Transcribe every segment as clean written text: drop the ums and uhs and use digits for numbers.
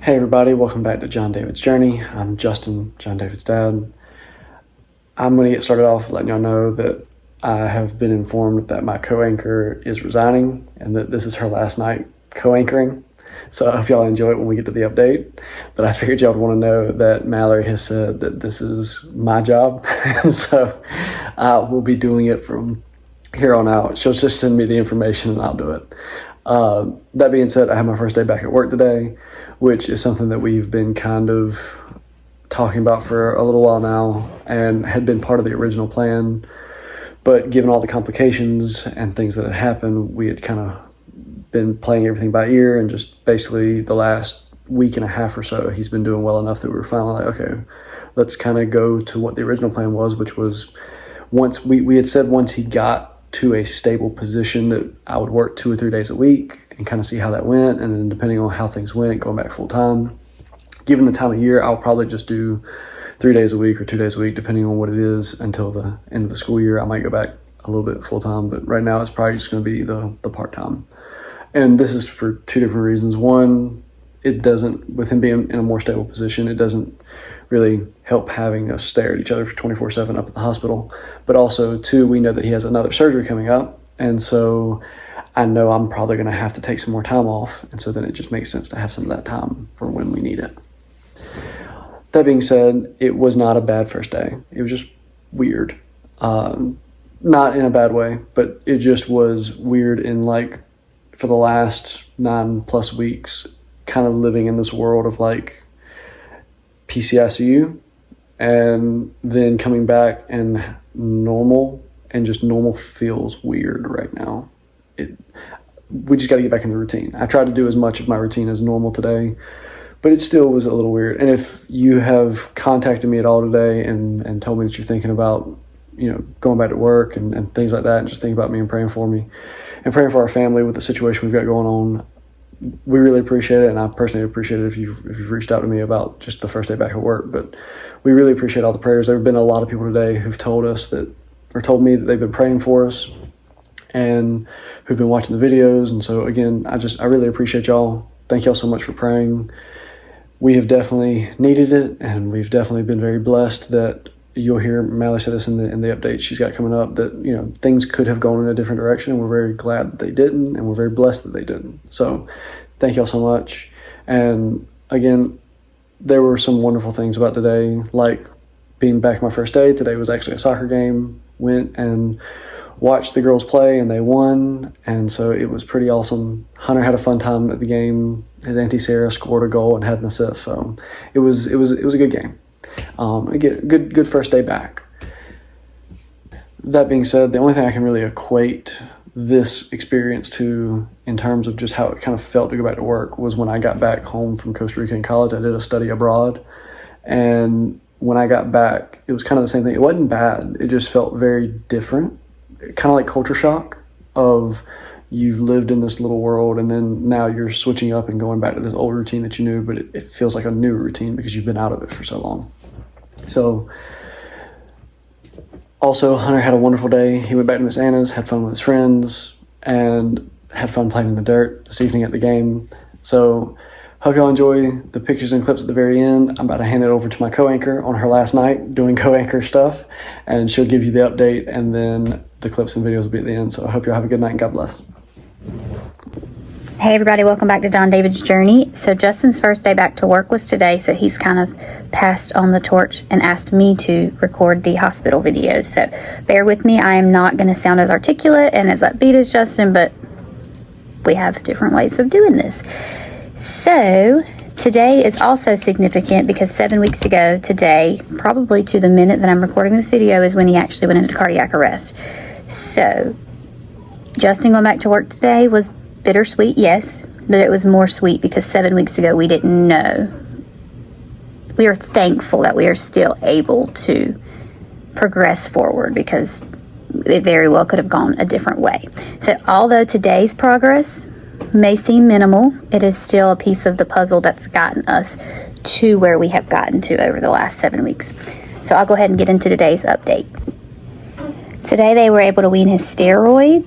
Hey everybody, welcome back to Jon David's Journey. I'm Justin, Jon David's dad. I'm going to get started off letting y'all know that I have been informed that my co-anchor is resigning and that this is her last night co-anchoring. So I hope y'all enjoy it when we get to the update. But I figured y'all would want to know that Mallory has said that this is my job. So we'll be doing it from here on out. She'll just send me the information and I'll do it. That being said, I have my first day back at work today, which is something that we've been kind of talking about for a little while now and had been part of the original plan. But given all the complications and things that had happened, we had kind of been playing everything by ear, and just basically the last week and a half or so, he's been doing well enough that we were finally like, okay, let's kind of go to what the original plan was, which was once we had said once he got to a stable position that I would work 2 or 3 days a week and kind of see how that went. And then depending on how things went, going back full time. Given the time of year, I'll probably just do 3 days a week or 2 days a week, depending on what it is, until the end of the school year. I might go back a little bit full time, but right now it's probably just going to be the part time. And this is for 2 different reasons. One, it doesn't, with him being in a more stable position, it doesn't really help having us stare at each other for 24/7 up at the hospital. But also, 2, we know that he has another surgery coming up. And so I know I'm probably going to have to take some more time off. And so then it just makes sense to have some of that time for when we need it. That being said, it was not a bad first day. It was just weird. Not in a bad way, but it just was weird in, like, for the last 9+ weeks, kind of living in this world of like PCICU and then coming back and normal, and just normal feels weird right now. We just got to get back in the routine. I tried to do as much of my routine as normal today, but it still was a little weird. And if you have contacted me at all today and told me that you're thinking about, going back to work and things like that, and just think about me and praying for me and praying for our family with the situation we've got going on, we really appreciate it. And I personally appreciate it if you've reached out to me about just the first day back at work. But we really appreciate all the prayers. There have been a lot of people today who've told me that they've been praying for us and who've been watching the videos. And so again, I really appreciate y'all. Thank y'all so much for praying. We have definitely needed it, and we've definitely been very blessed that you'll hear Mallory say this in the update she's got coming up, that things could have gone in a different direction. We're very glad that they didn't, and we're very blessed that they didn't. So thank y'all so much. And again, there were some wonderful things about today, like being back my first day. Today was actually a soccer game. Went and watched the girls play, and they won, and so it was pretty awesome. Hunter had a fun time at the game. His auntie Sarah scored a goal and had an assist, so it was a good game. Again, good first day back. That being said, the only thing I can really equate this experience to, in terms of just how it kind of felt to go back to work, was when I got back home from Costa Rica in college. I did a study abroad, and when I got back, it was kind of the same thing. It wasn't bad. It just felt very different, kind of like culture shock of you've lived in this little world and then now you're switching up and going back to this old routine that you knew, but it feels like a new routine because you've been out of it for so long. So also, Hunter had a wonderful day. He went back to Miss Anna's, had fun with his friends, and had fun playing in the dirt this evening at the game. So hope y'all enjoy the pictures and clips at the very end. I'm about to hand it over to my co-anchor on her last night doing co-anchor stuff, and she'll give you the update, and then the clips and videos will be at the end. So I hope y'all have a good night and God bless. Hey everybody, welcome back to Jon David's Journey. So Justin's first day back to work was today, so he's kind of passed on the torch and asked me to record the hospital videos. So bear with me, I am not going to sound as articulate and as upbeat as Justin, but we have different ways of doing this. So today is also significant because 7 weeks ago today, probably to the minute that I'm recording this video, is when he actually went into cardiac arrest. So Justin going back to work today was bittersweet, yes, but it was more sweet because 7 weeks ago we didn't know. We are thankful that we are still able to progress forward because it very well could have gone a different way. So although today's progress may seem minimal, it is still a piece of the puzzle that's gotten us to where we have gotten to over the last 7 weeks. So I'll go ahead and get into today's update. Today they were able to wean his steroids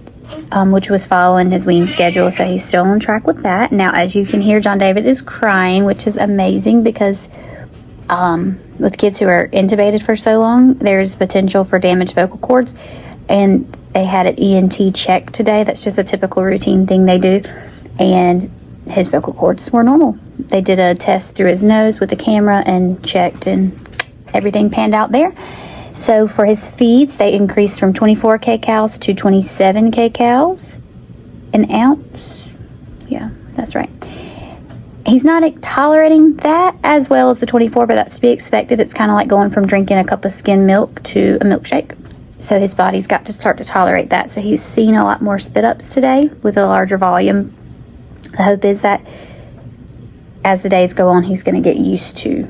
which was following his wean schedule, so he's still on track with that. Now, as you can hear, Jon David is crying, which is amazing because with kids who are intubated for so long, there's potential for damaged vocal cords, and they had an ENT check today. That's just a typical routine thing they do, and his vocal cords were normal. They did a test through his nose with a camera and checked, and everything panned out there. So for his feeds, they increased from 24 kcals to 27 kcals an ounce. Yeah, that's right. He's not tolerating that as well as the 24, but that's to be expected. It's kind of like going from drinking a cup of skim milk to a milkshake. So his body's got to start to tolerate that. So he's seen a lot more spit ups today with a larger volume. The hope is that as the days go on, he's going to get used to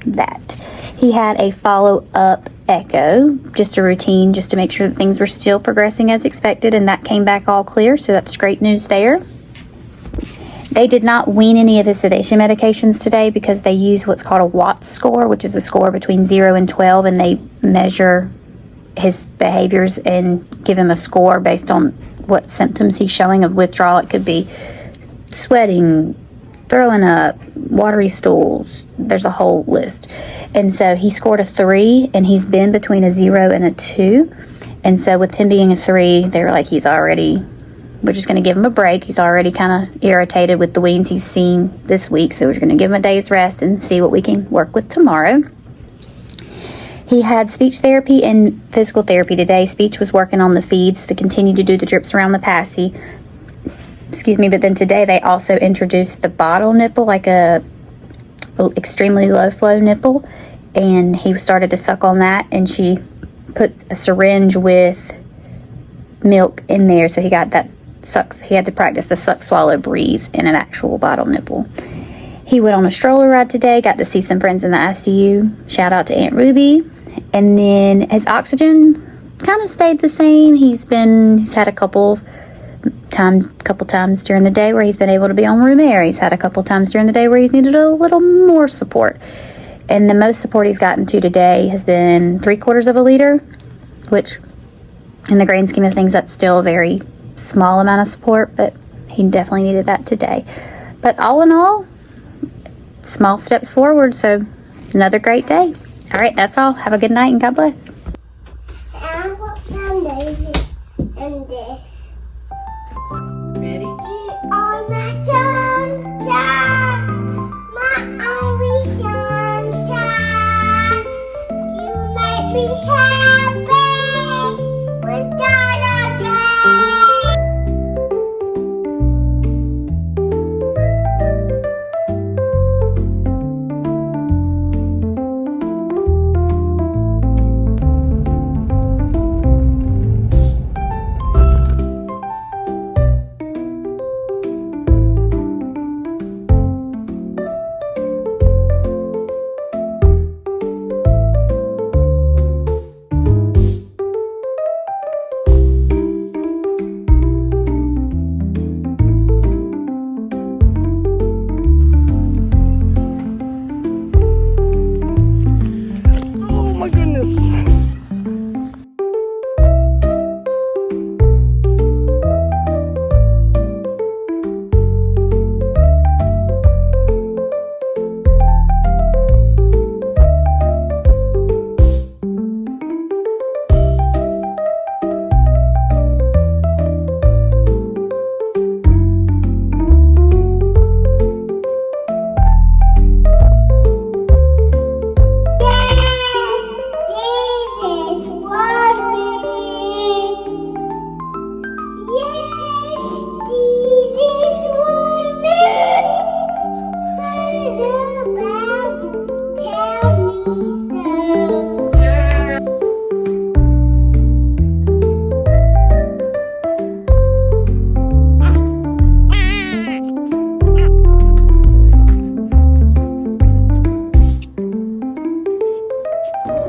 that. He had a follow-up echo, just a routine, just to make sure that things were still progressing as expected, and that came back all clear, so that's great news there. They did not wean any of his sedation medications today because they use what's called a Watts score, which is a score between 0 and 12, and they measure his behaviors and give him a score based on what symptoms he's showing of withdrawal. It could be sweating, throwing up, watery stools. There's a whole list. And so he scored a 3, and he's been between a 0 and a 2. And so with him being a 3, they were like, we're just going to give him a break. He's already kind of irritated with the weans he's seen this week. So we're going to give him a day's rest and see what we can work with tomorrow. He had speech therapy and physical therapy today. Speech was working on the feeds to continue to do the drips around the passy. But then today they also introduced the bottle nipple, like a extremely low flow nipple, and he started to suck on that, and she put a syringe with milk in there, so he got that sucks. He had to practice the suck, swallow, breathe in an actual bottle nipple. He went on a stroller ride today, got to see some friends in the ICU. Shout out to Aunt Ruby. And then his oxygen kind of stayed the same. He's had a couple times during the day where he's been able to be on room air. He's had a couple times during the day where he's needed a little more support. And the most support he's gotten to today has been 3/4 of a liter, which in the grand scheme of things, that's still a very small amount of support, but he definitely needed that today. But all in all, small steps forward, so another great day. All right, that's all. Have a good night and God bless. I want Jon David and this. Ready? You are my sunshine, my only sunshine. You make me happy with Jon David. Oh my goodness.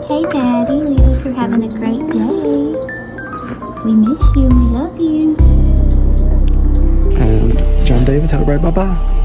Hey Daddy, we hope you're having a great day. We miss you and we love you. And Jon David, tell everybody bye-bye.